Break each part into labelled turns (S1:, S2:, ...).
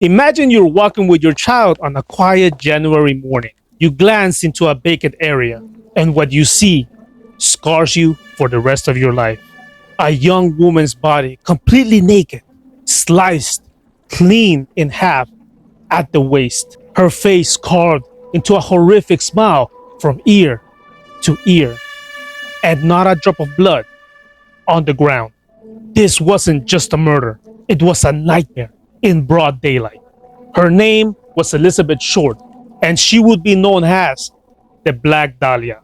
S1: Imagine you're walking with your child on a quiet January morning. You glance into a vacant area, and what you see scars you for the rest of your life. A young woman's body, completely naked, sliced clean in half at the waist, her face carved into a horrific smile from ear to ear, and not a drop of blood on the ground. This wasn't just a murder, it was a nightmare in broad daylight. Her name was Elizabeth Short, and she would be known as the Black Dahlia.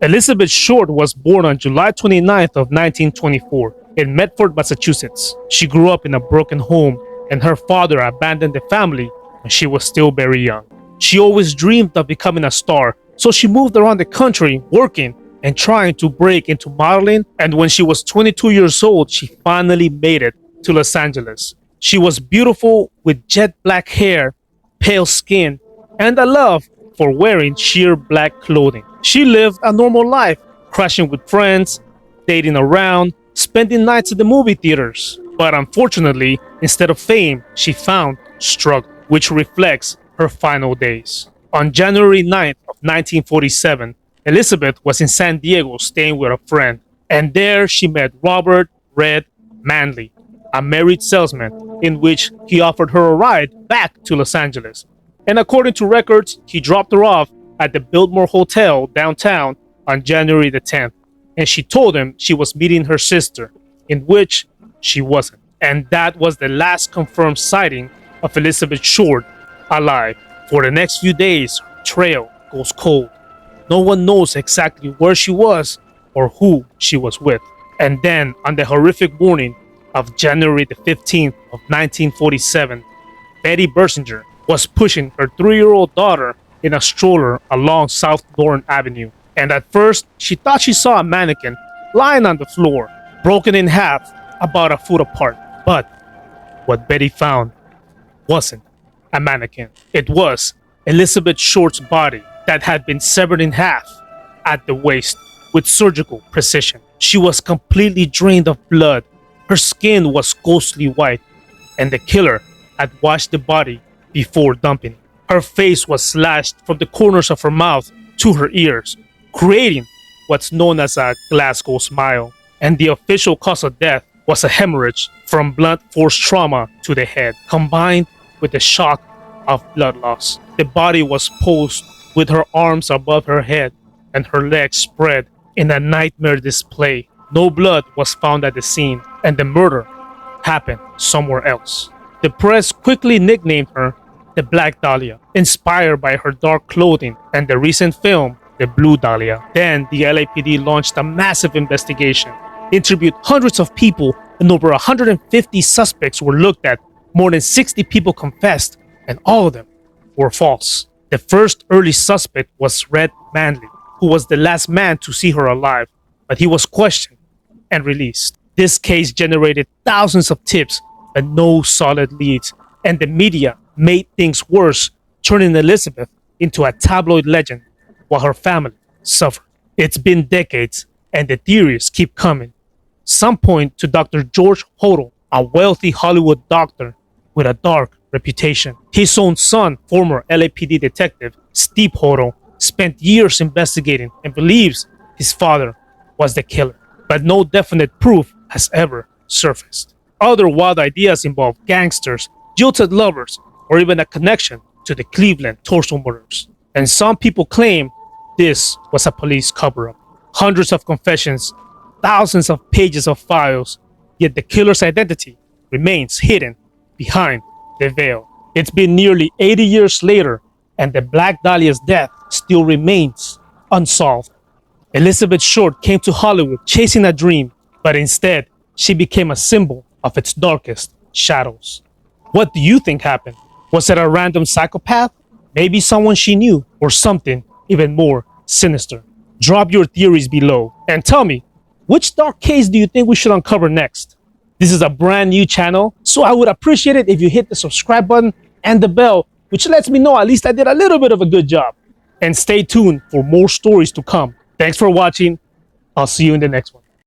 S1: Elizabeth Short was born on July 29th of 1924 in Medford, Massachusetts. She grew up in a broken home, and her father abandoned the family when she was still very young. She always dreamed of becoming a star, so she moved around the country working and trying to break into modeling, and when she was 22 years old, she finally made it to Los Angeles. She was beautiful with jet black hair, pale skin, and a love for wearing sheer black clothing. She lived a normal life, crashing with friends, dating around, spending nights at the movie theaters. But unfortunately, instead of fame, she found struggle, which reflects her final days. On January 9th of 1947, Elizabeth was in San Diego staying with a friend, and there she met Robert Red Manley, a married salesman, in which he offered her a ride back to Los Angeles. And according to records, he dropped her off at the Biltmore Hotel downtown on January the 10th, and she told him she was meeting her sister, in which she wasn't. And that was the last confirmed sighting of Elizabeth Short alive. For the next few days, her trail goes cold. No one knows exactly where she was or who she was with. And then, on the horrific morning of January the 15th of 1947, Betty Bersinger was pushing her 3-year-old daughter in a stroller along South Lawrence Avenue. And at first, she thought she saw a mannequin lying on the floor, broken in half, about a foot apart. But what Betty found wasn't a mannequin. It was Elizabeth Short's body that had been severed in half at the waist with surgical precision. She was completely drained of blood. Her skin was ghostly white, and the killer had washed the body before dumping it. Her face was slashed from the corners of her mouth to her ears, creating what's known as a Glasgow smile. And the official cause of death was a hemorrhage from blunt force trauma to the head, combined with the shock of blood loss. The body was posed with her arms above her head and her legs spread in a nightmare display. No blood was found at the scene, and the murder happened somewhere else. The press quickly nicknamed her the Black Dahlia, inspired by her dark clothing and the recent film, The Blue Dahlia. Then the LAPD launched a massive investigation, interviewed hundreds of people, and over 150 suspects were looked at. More than 60 people confessed, and all of them were false. The first early suspect was Red Manley, who was the last man to see her alive, but he was questioned and released. This case generated thousands of tips, but no solid leads, and the media made things worse, turning Elizabeth into a tabloid legend while her family suffered. It's been decades, and the theories keep coming. Some point to Dr. George Hodel, a wealthy Hollywood doctor with a dark reputation. His own son, former LAPD detective Steve Hodel, spent years investigating and believes his father was the killer, but no definite proof has ever surfaced. Other wild ideas involve gangsters, jilted lovers, or even a connection to the Cleveland torso murders. And some people claim this was a police cover-up. Hundreds of confessions, thousands of pages of files, yet the killer's identity remains hidden behind the veil. It's been nearly 80 years later, and the Black Dahlia's death still remains unsolved. Elizabeth Short came to Hollywood chasing a dream, but instead, she became a symbol of its darkest shadows. What do you think happened? Was it a random psychopath? Maybe someone she knew, or something even more sinister? Drop your theories below and tell me, which dark case do you think we should uncover next? This is a brand new channel, so I would appreciate it if you hit the subscribe button and the bell, which lets me know at least I did a little bit of a good job. And stay tuned for more stories to come. Thanks for watching. I'll see you in the next one.